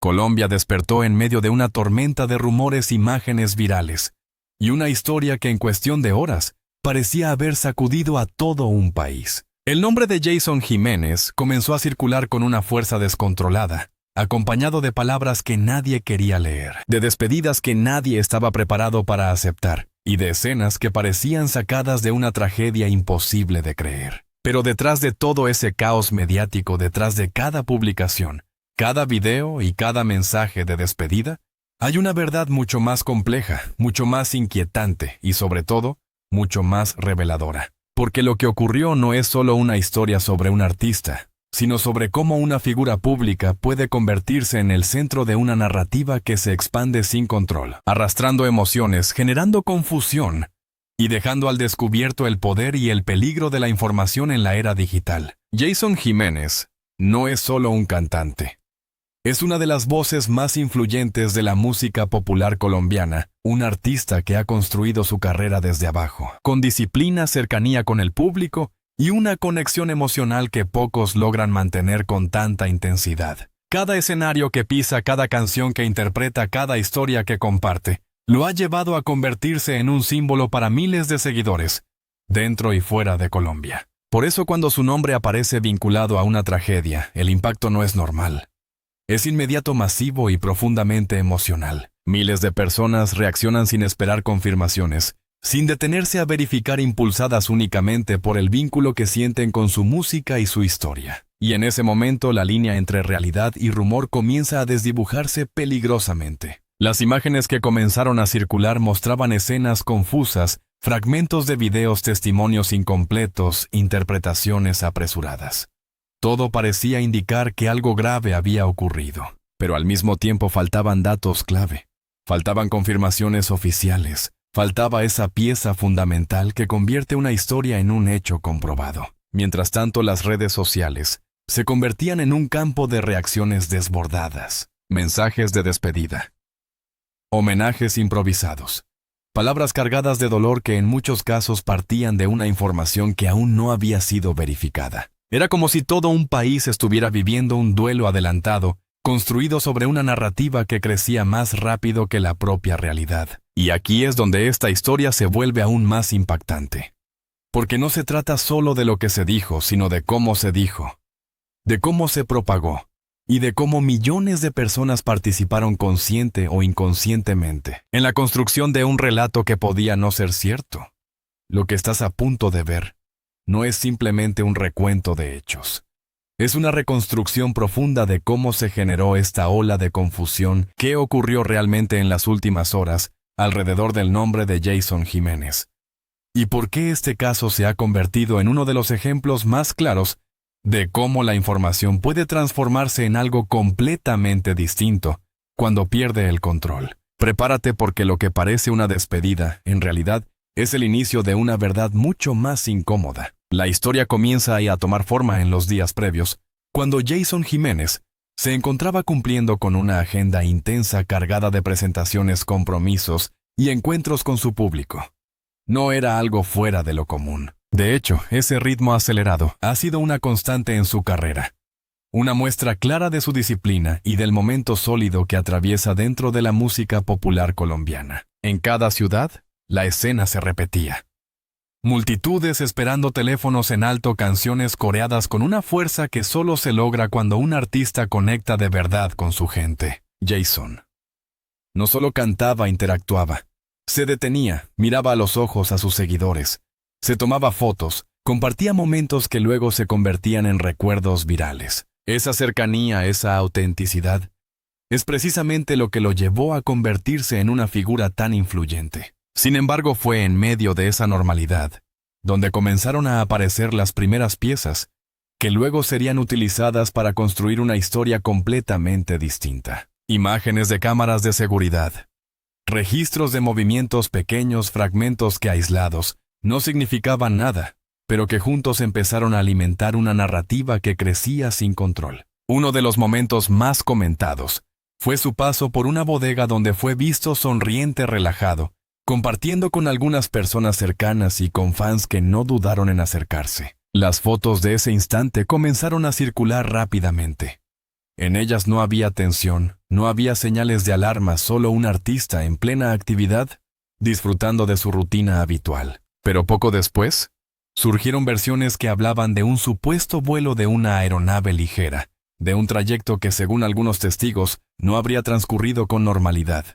Colombia despertó en medio de una tormenta de rumores, imágenes virales, y una historia que en cuestión de horas parecía haber sacudido a todo un país. El nombre de Jason Jiménez comenzó a circular con una fuerza descontrolada, acompañado de palabras que nadie quería leer, de despedidas que nadie estaba preparado para aceptar, y de escenas que parecían sacadas de una tragedia imposible de creer. Pero detrás de todo ese caos mediático, detrás de cada publicación, cada video y cada mensaje de despedida, hay una verdad mucho más compleja, mucho más inquietante y, sobre todo, mucho más reveladora. Porque lo que ocurrió no es solo una historia sobre un artista, sino sobre cómo una figura pública puede convertirse en el centro de una narrativa que se expande sin control, arrastrando emociones, generando confusión y dejando al descubierto el poder y el peligro de la información en la era digital. Jason Jiménez no es solo un cantante. Es una de las voces más influyentes de la música popular colombiana, un artista que ha construido su carrera desde abajo, con disciplina, cercanía con el público y una conexión emocional que pocos logran mantener con tanta intensidad. Cada escenario que pisa, cada canción que interpreta, cada historia que comparte, lo ha llevado a convertirse en un símbolo para miles de seguidores, dentro y fuera de Colombia. Por eso cuando su nombre aparece vinculado a una tragedia, el impacto no es normal. Es inmediato, masivo y profundamente emocional. Miles de personas reaccionan sin esperar confirmaciones, sin detenerse a verificar, impulsadas únicamente por el vínculo que sienten con su música y su historia. Y en ese momento la línea entre realidad y rumor comienza a desdibujarse peligrosamente. Las imágenes que comenzaron a circular mostraban escenas confusas, fragmentos de videos, testimonios incompletos, interpretaciones apresuradas. Todo parecía indicar que algo grave había ocurrido, pero al mismo tiempo faltaban datos clave, faltaban confirmaciones oficiales, faltaba esa pieza fundamental que convierte una historia en un hecho comprobado. Mientras tanto, las redes sociales se convertían en un campo de reacciones desbordadas, mensajes de despedida, homenajes improvisados, palabras cargadas de dolor que en muchos casos partían de una información que aún no había sido verificada. Era como si todo un país estuviera viviendo un duelo adelantado, construido sobre una narrativa que crecía más rápido que la propia realidad. Y aquí es donde esta historia se vuelve aún más impactante. Porque no se trata solo de lo que se dijo, sino de cómo se dijo, de cómo se propagó, y de cómo millones de personas participaron consciente o inconscientemente en la construcción de un relato que podía no ser cierto. Lo que estás a punto de ver no es simplemente un recuento de hechos. Es una reconstrucción profunda de cómo se generó esta ola de confusión, qué ocurrió realmente en las últimas horas alrededor del nombre de Jason Jiménez, y por qué este caso se ha convertido en uno de los ejemplos más claros de cómo la información puede transformarse en algo completamente distinto cuando pierde el control. Prepárate, porque lo que parece una despedida, en realidad, es el inicio de una verdad mucho más incómoda. La historia comienza a tomar forma en los días previos, cuando Jason Jiménez se encontraba cumpliendo con una agenda intensa cargada de presentaciones, compromisos y encuentros con su público. No era algo fuera de lo común. De hecho, ese ritmo acelerado ha sido una constante en su carrera. Una muestra clara de su disciplina y del momento sólido que atraviesa dentro de la música popular colombiana. En cada ciudad, la escena se repetía. Multitudes esperando, teléfonos en alto, canciones coreadas con una fuerza que solo se logra cuando un artista conecta de verdad con su gente. Jason no solo cantaba, interactuaba. Se detenía, miraba a los ojos a sus seguidores, se tomaba fotos, compartía momentos que luego se convertían en recuerdos virales. Esa cercanía, esa autenticidad, es precisamente lo que lo llevó a convertirse en una figura tan influyente. Sin embargo, fue en medio de esa normalidad donde comenzaron a aparecer las primeras piezas, que luego serían utilizadas para construir una historia completamente distinta. Imágenes de cámaras de seguridad, registros de movimientos pequeños, fragmentos que aislados no significaban nada, pero que juntos empezaron a alimentar una narrativa que crecía sin control. Uno de los momentos más comentados fue su paso por una bodega donde fue visto sonriente, relajado, compartiendo con algunas personas cercanas y con fans que no dudaron en acercarse. Las fotos de ese instante comenzaron a circular rápidamente. En ellas no había tensión, No había señales de alarma, solo un artista en plena actividad, disfrutando de su rutina habitual. Pero poco después, surgieron versiones que hablaban de un supuesto vuelo de una aeronave ligera, de un trayecto que, según algunos testigos, no habría transcurrido con normalidad.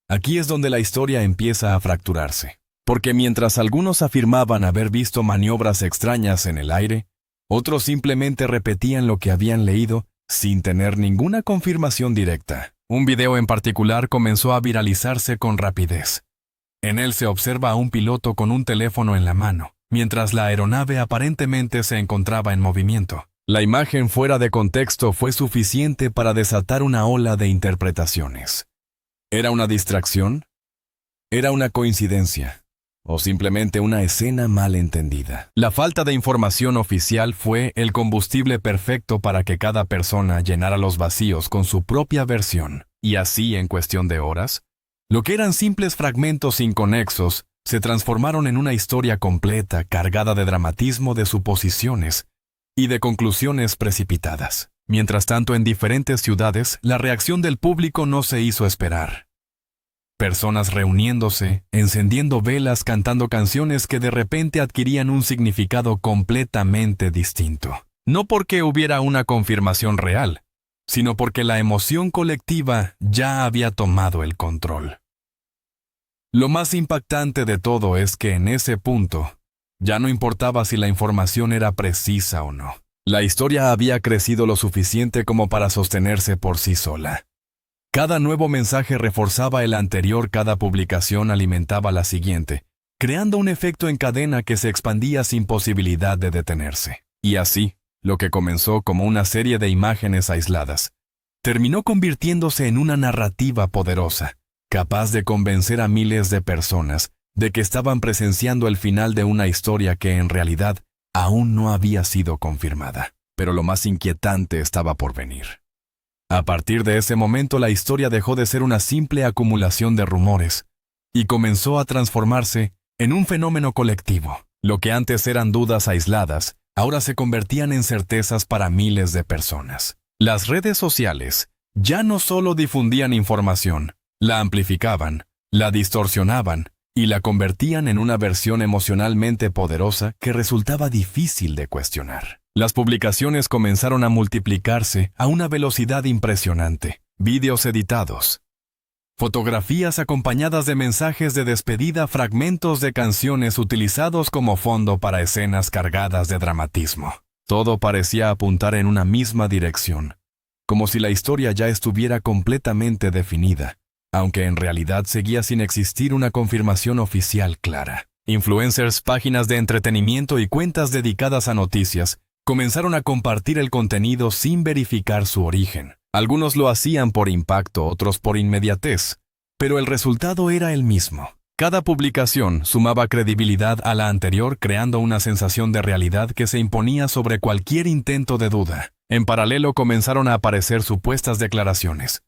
Aquí es donde la historia empieza a fracturarse, porque mientras algunos afirmaban haber visto maniobras extrañas en el aire, otros simplemente repetían lo que habían leído sin tener ninguna confirmación directa. Un video en particular comenzó a viralizarse con rapidez. En él se observa a un piloto con un teléfono en la mano, mientras la aeronave aparentemente se encontraba en movimiento. La imagen fuera de contexto fue suficiente para desatar una ola de interpretaciones. ¿Era una distracción? ¿Era una coincidencia? ¿O simplemente una escena mal entendida? La falta de información oficial fue el combustible perfecto para que cada persona llenara los vacíos con su propia versión. Y así, en cuestión de horas, lo que eran simples fragmentos inconexos se transformaron en una historia completa cargada de dramatismo, de suposiciones y de conclusiones precipitadas. Mientras tanto, en diferentes ciudades, la reacción del público no se hizo esperar. Personas reuniéndose, encendiendo velas, cantando canciones que de repente adquirían un significado completamente distinto. No porque hubiera una confirmación real, sino porque la emoción colectiva ya había tomado el control. Lo más impactante de todo es que en ese punto, ya no importaba si la información era precisa o no. La historia había crecido lo suficiente como para sostenerse por sí sola. Cada nuevo mensaje reforzaba el anterior, cada publicación alimentaba la siguiente, creando un efecto en cadena que se expandía sin posibilidad de detenerse. Y así, lo que comenzó como una serie de imágenes aisladas, terminó convirtiéndose en una narrativa poderosa, capaz de convencer a miles de personas de que estaban presenciando el final de una historia que en realidad aún no había sido confirmada. Pero lo más inquietante estaba por venir. A partir de ese momento, la historia dejó de ser una simple acumulación de rumores y comenzó a transformarse en un fenómeno colectivo. Lo que antes eran dudas aisladas, ahora se convertían en certezas para miles de personas. Las redes sociales ya no solo difundían información, la amplificaban, la distorsionaban y la convertían en una versión emocionalmente poderosa que resultaba difícil de cuestionar. Las publicaciones comenzaron a multiplicarse a una velocidad impresionante. Vídeos editados, fotografías acompañadas de mensajes de despedida, fragmentos de canciones utilizados como fondo para escenas cargadas de dramatismo. Todo parecía apuntar en una misma dirección, como si la historia ya estuviera completamente definida, aunque en realidad seguía sin existir una confirmación oficial clara. Influencers, páginas de entretenimiento y cuentas dedicadas a noticias comenzaron a compartir el contenido sin verificar su origen. Algunos lo hacían por impacto, otros por inmediatez, pero el resultado era el mismo. Cada publicación sumaba credibilidad a la anterior, creando una sensación de realidad que se imponía sobre cualquier intento de duda. En paralelo comenzaron a aparecer supuestas declaraciones,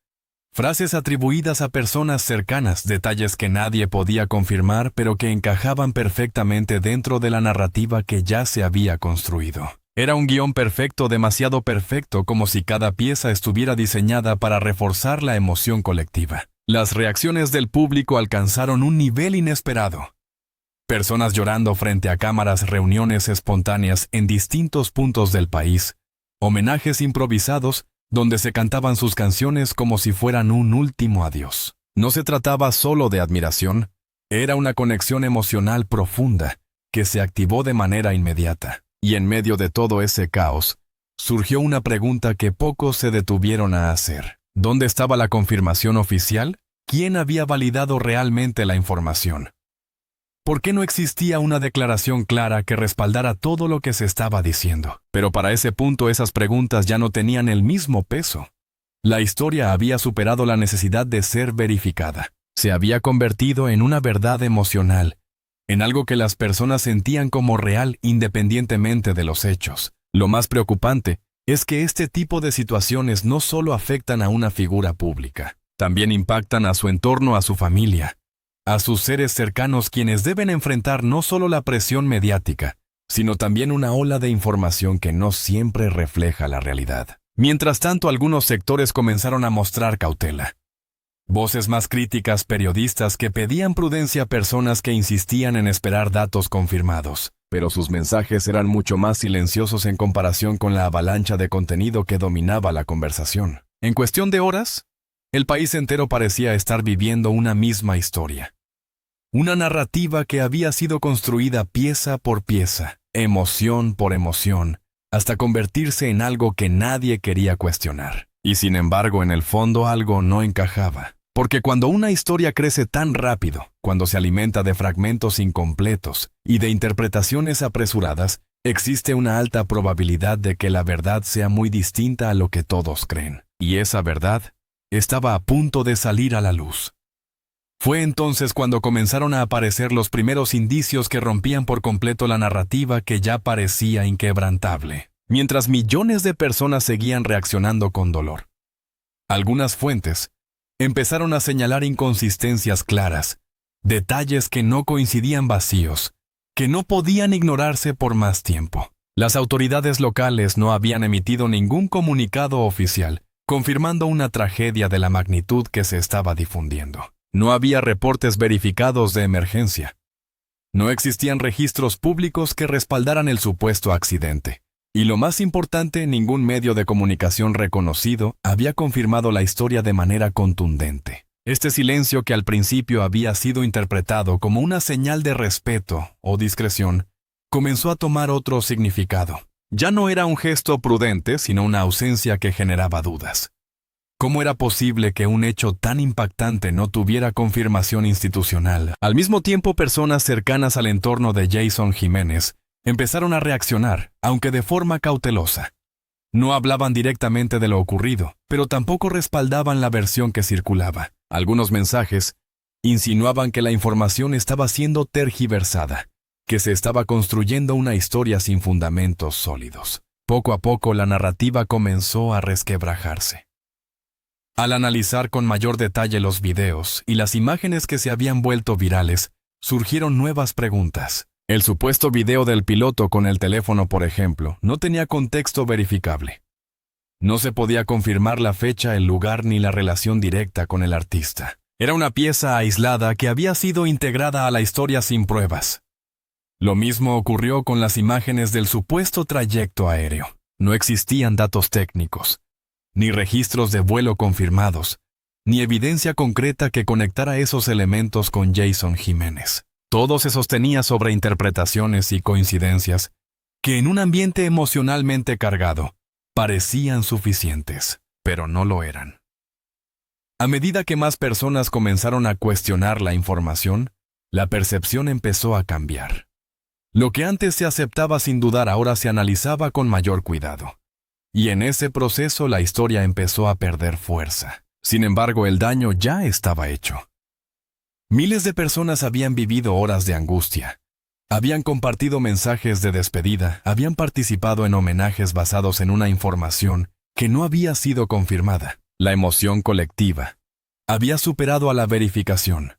frases atribuidas a personas cercanas, detalles que nadie podía confirmar pero que encajaban perfectamente dentro de la narrativa que ya se había construido. Era un guión perfecto, demasiado perfecto, como si cada pieza estuviera diseñada para reforzar la emoción colectiva. Las reacciones del público alcanzaron un nivel inesperado. Personas llorando frente a cámaras, reuniones espontáneas en distintos puntos del país, homenajes improvisados donde se cantaban sus canciones como si fueran un último adiós. No se trataba solo de admiración, era una conexión emocional profunda que se activó de manera inmediata. Y en medio de todo ese caos, surgió una pregunta que pocos se detuvieron a hacer. ¿Dónde estaba la confirmación oficial? ¿Quién había validado realmente la información? ¿Por qué no existía una declaración clara que respaldara todo lo que se estaba diciendo? Pero para ese punto esas preguntas ya no tenían el mismo peso. La historia había superado la necesidad de ser verificada. Se había convertido en una verdad emocional, en algo que las personas sentían como real independientemente de los hechos. Lo más preocupante es que este tipo de situaciones no solo afectan a una figura pública, también impactan a su entorno, a su familia, a sus seres cercanos, quienes deben enfrentar no solo la presión mediática, sino también una ola de información que no siempre refleja la realidad. Mientras tanto, algunos sectores comenzaron a mostrar cautela. Voces más críticas, periodistas que pedían prudencia a personas que insistían en esperar datos confirmados. Pero sus mensajes eran mucho más silenciosos en comparación con la avalancha de contenido que dominaba la conversación. En cuestión de horas, el país entero parecía estar viviendo una misma historia. Una narrativa que había sido construida pieza por pieza, emoción por emoción, hasta convertirse en algo que nadie quería cuestionar. Y sin embargo, en el fondo algo no encajaba. Porque cuando una historia crece tan rápido, cuando se alimenta de fragmentos incompletos y de interpretaciones apresuradas, existe una alta probabilidad de que la verdad sea muy distinta a lo que todos creen. Y esa verdad estaba a punto de salir a la luz. Fue entonces cuando comenzaron a aparecer los primeros indicios que rompían por completo la narrativa que ya parecía inquebrantable, mientras millones de personas seguían reaccionando con dolor. Algunas fuentes empezaron a señalar inconsistencias claras, detalles que no coincidían vacíos, que no podían ignorarse por más tiempo. Las autoridades locales no habían emitido ningún comunicado oficial, confirmando una tragedia de la magnitud que se estaba difundiendo. No había reportes verificados de emergencia. No existían registros públicos que respaldaran el supuesto accidente. Y lo más importante, ningún medio de comunicación reconocido había confirmado la historia de manera contundente. Este silencio, que al principio había sido interpretado como una señal de respeto o discreción, comenzó a tomar otro significado. Ya no era un gesto prudente, sino una ausencia que generaba dudas. ¿Cómo era posible que un hecho tan impactante no tuviera confirmación institucional? Al mismo tiempo, personas cercanas al entorno de Jason Jiménez empezaron a reaccionar, aunque de forma cautelosa. No hablaban directamente de lo ocurrido, pero tampoco respaldaban la versión que circulaba. Algunos mensajes insinuaban que la información estaba siendo tergiversada, que se estaba construyendo una historia sin fundamentos sólidos. Poco a poco la narrativa comenzó a resquebrajarse. Al analizar con mayor detalle los videos y las imágenes que se habían vuelto virales, surgieron nuevas preguntas. El supuesto video del piloto con el teléfono, por ejemplo, no tenía contexto verificable. No se podía confirmar la fecha, el lugar ni la relación directa con el artista. Era una pieza aislada que había sido integrada a la historia sin pruebas. Lo mismo ocurrió con las imágenes del supuesto trayecto aéreo. No existían datos técnicos, ni registros de vuelo confirmados, ni evidencia concreta que conectara esos elementos con Jason Jiménez. Todo se sostenía sobre interpretaciones y coincidencias que en un ambiente emocionalmente cargado parecían suficientes, pero no lo eran. A medida que más personas comenzaron a cuestionar la información, la percepción empezó a cambiar. Lo que antes se aceptaba sin dudar ahora se analizaba con mayor cuidado. Y en ese proceso la historia empezó a perder fuerza. Sin embargo, el daño ya estaba hecho. Miles de personas habían vivido horas de angustia. Habían compartido mensajes de despedida, habían participado en homenajes basados en una información que no había sido confirmada. La emoción colectiva había superado a la verificación,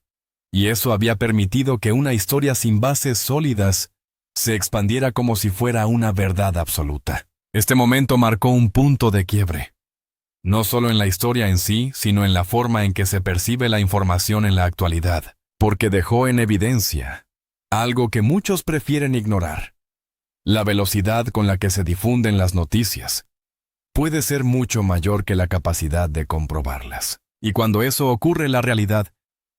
y eso había permitido que una historia sin bases sólidas se expandiera como si fuera una verdad absoluta. Este momento marcó un punto de quiebre, no solo en la historia en sí, sino en la forma en que se percibe la información en la actualidad, porque dejó en evidencia algo que muchos prefieren ignorar. La velocidad con la que se difunden las noticias puede ser mucho mayor que la capacidad de comprobarlas. Y cuando eso ocurre, la realidad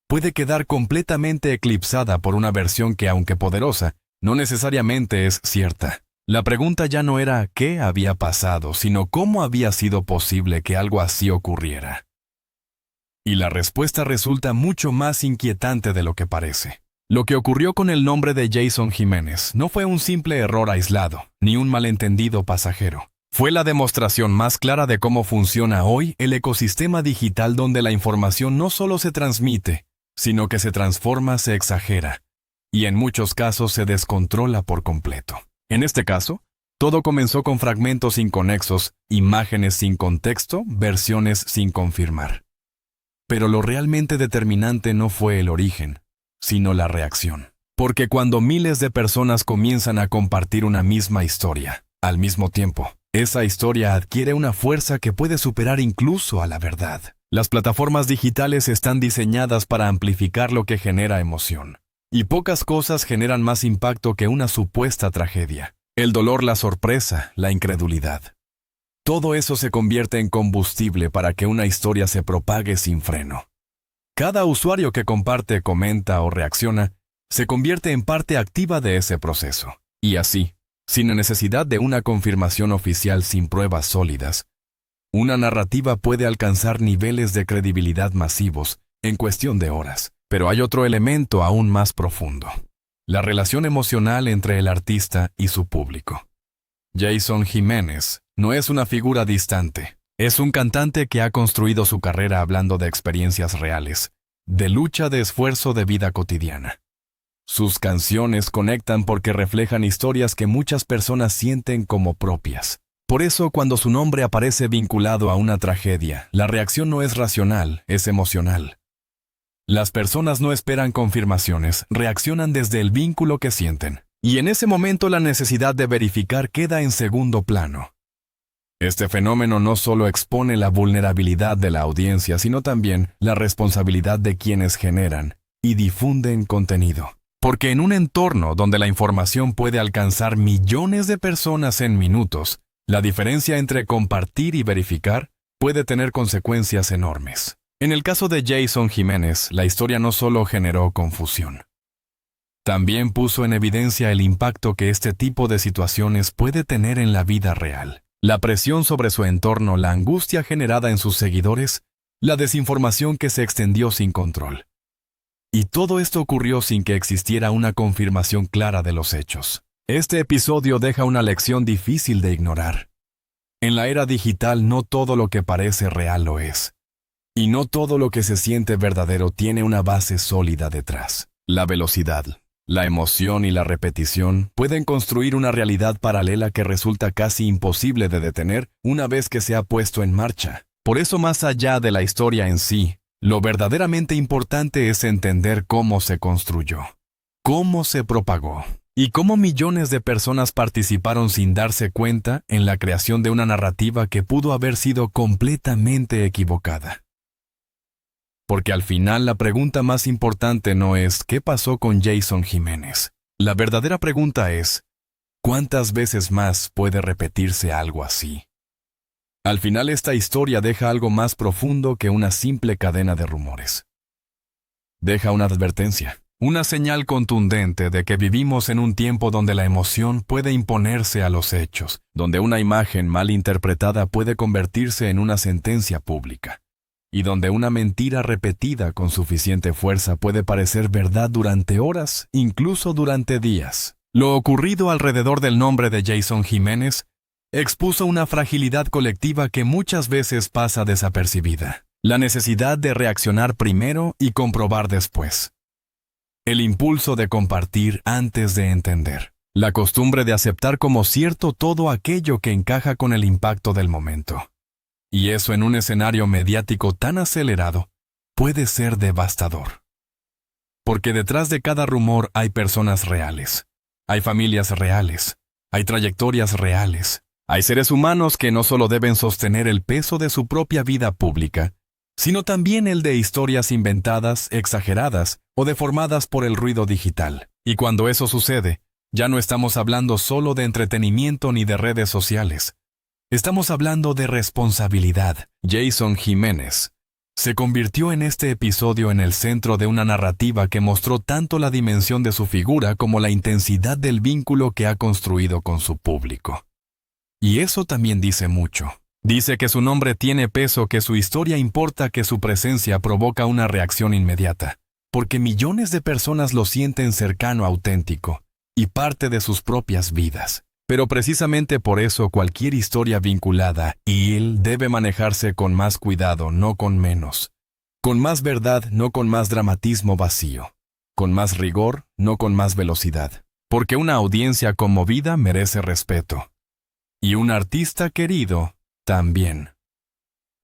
puede quedar completamente eclipsada por una versión que, aunque poderosa, no necesariamente es cierta. La pregunta ya no era qué había pasado, sino cómo había sido posible que algo así ocurriera. Y la respuesta resulta mucho más inquietante de lo que parece. Lo que ocurrió con el nombre de Jason Jiménez no fue un simple error aislado, ni un malentendido pasajero. Fue la demostración más clara de cómo funciona hoy el ecosistema digital, donde la información no solo se transmite, sino que se transforma, se exagera, y en muchos casos se descontrola por completo. En este caso, todo comenzó con fragmentos inconexos, imágenes sin contexto, versiones sin confirmar. Pero lo realmente determinante no fue el origen, sino la reacción. Porque cuando miles de personas comienzan a compartir una misma historia, al mismo tiempo, esa historia adquiere una fuerza que puede superar incluso a la verdad. Las plataformas digitales están diseñadas para amplificar lo que genera emoción. Y pocas cosas generan más impacto que una supuesta tragedia. El dolor, la sorpresa, la incredulidad. Todo eso se convierte en combustible para que una historia se propague sin freno. Cada usuario que comparte, comenta o reacciona se convierte en parte activa de ese proceso. Y así, sin necesidad de una confirmación oficial sin pruebas sólidas, una narrativa puede alcanzar niveles de credibilidad masivos en cuestión de horas. Pero hay otro elemento aún más profundo: la relación emocional entre el artista y su público. Jason Jiménez no es una figura distante. Es un cantante que ha construido su carrera hablando de experiencias reales, de lucha, de esfuerzo, de vida cotidiana. Sus canciones conectan porque reflejan historias que muchas personas sienten como propias. Por eso, cuando su nombre aparece vinculado a una tragedia, la reacción no es racional, es emocional. Las personas no esperan confirmaciones, reaccionan desde el vínculo que sienten. Y en ese momento la necesidad de verificar queda en segundo plano. Este fenómeno no solo expone la vulnerabilidad de la audiencia, sino también la responsabilidad de quienes generan y difunden contenido. Porque en un entorno donde la información puede alcanzar millones de personas en minutos, la diferencia entre compartir y verificar puede tener consecuencias enormes. En el caso de Jason Jiménez, la historia no solo generó confusión. También puso en evidencia el impacto que este tipo de situaciones puede tener en la vida real. La presión sobre su entorno, la angustia generada en sus seguidores, la desinformación que se extendió sin control. Y todo esto ocurrió sin que existiera una confirmación clara de los hechos. Este episodio deja una lección difícil de ignorar. En la era digital no todo lo que parece real lo es. Y no todo lo que se siente verdadero tiene una base sólida detrás. La velocidad, la emoción y la repetición pueden construir una realidad paralela que resulta casi imposible de detener una vez que se ha puesto en marcha. Por eso, más allá de la historia en sí, lo verdaderamente importante es entender cómo se construyó, cómo se propagó, y cómo millones de personas participaron sin darse cuenta en la creación de una narrativa que pudo haber sido completamente equivocada. Porque al final la pregunta más importante no es ¿qué pasó con Jason Jiménez? La verdadera pregunta es ¿cuántas veces más puede repetirse algo así? Al final esta historia deja algo más profundo que una simple cadena de rumores. Deja una advertencia, una señal contundente de que vivimos en un tiempo donde la emoción puede imponerse a los hechos, donde una imagen mal interpretada puede convertirse en una sentencia pública. Y donde una mentira repetida con suficiente fuerza puede parecer verdad durante horas, incluso durante días. Lo ocurrido alrededor del nombre de Jason Jiménez expuso una fragilidad colectiva que muchas veces pasa desapercibida. La necesidad de reaccionar primero y comprobar después. El impulso de compartir antes de entender. La costumbre de aceptar como cierto todo aquello que encaja con el impacto del momento. Y eso en un escenario mediático tan acelerado puede ser devastador. Porque detrás de cada rumor hay personas reales, hay familias reales, hay trayectorias reales, hay seres humanos que no solo deben sostener el peso de su propia vida pública, sino también el de historias inventadas, exageradas o deformadas por el ruido digital. Y cuando eso sucede, ya no estamos hablando solo de entretenimiento ni de redes sociales. Estamos hablando de responsabilidad. Jason Jiménez se convirtió en este episodio en el centro de una narrativa que mostró tanto la dimensión de su figura como la intensidad del vínculo que ha construido con su público. Y eso también dice mucho. Dice que su nombre tiene peso, que su historia importa, que su presencia provoca una reacción inmediata, porque millones de personas lo sienten cercano, auténtico, y parte de sus propias vidas. Pero precisamente por eso cualquier historia vinculada a él debe manejarse con más cuidado, no con menos. Con más verdad, no con más dramatismo vacío. Con más rigor, no con más velocidad. Porque una audiencia conmovida merece respeto. Y un artista querido también.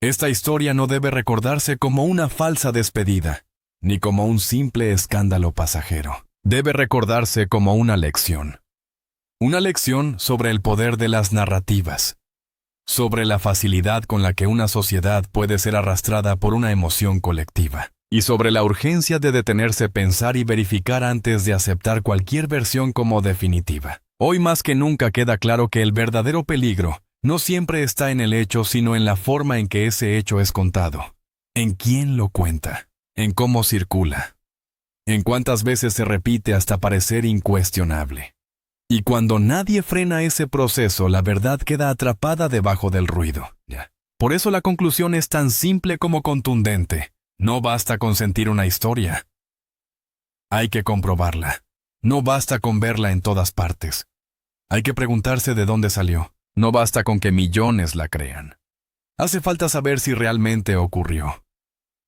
Esta historia no debe recordarse como una falsa despedida, ni como un simple escándalo pasajero. Debe recordarse como una lección. Una lección sobre el poder de las narrativas, sobre la facilidad con la que una sociedad puede ser arrastrada por una emoción colectiva, y sobre la urgencia de detenerse, pensar y verificar antes de aceptar cualquier versión como definitiva. Hoy más que nunca queda claro que el verdadero peligro no siempre está en el hecho, sino en la forma en que ese hecho es contado, en quién lo cuenta, en cómo circula, en cuántas veces se repite hasta parecer incuestionable. Y cuando nadie frena ese proceso, la verdad queda atrapada debajo del ruido. Por eso la conclusión es tan simple como contundente. No basta con sentir una historia. Hay que comprobarla. No basta con verla en todas partes. Hay que preguntarse de dónde salió. No basta con que millones la crean. Hace falta saber si realmente ocurrió.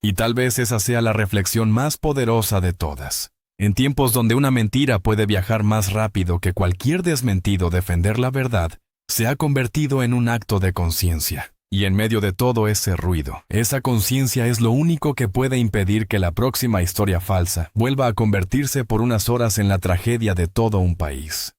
Y tal vez esa sea la reflexión más poderosa de todas. En tiempos donde una mentira puede viajar más rápido que cualquier desmentido, defender la verdad se ha convertido en un acto de conciencia. Y en medio de todo ese ruido, esa conciencia es lo único que puede impedir que la próxima historia falsa vuelva a convertirse por unas horas en la tragedia de todo un país.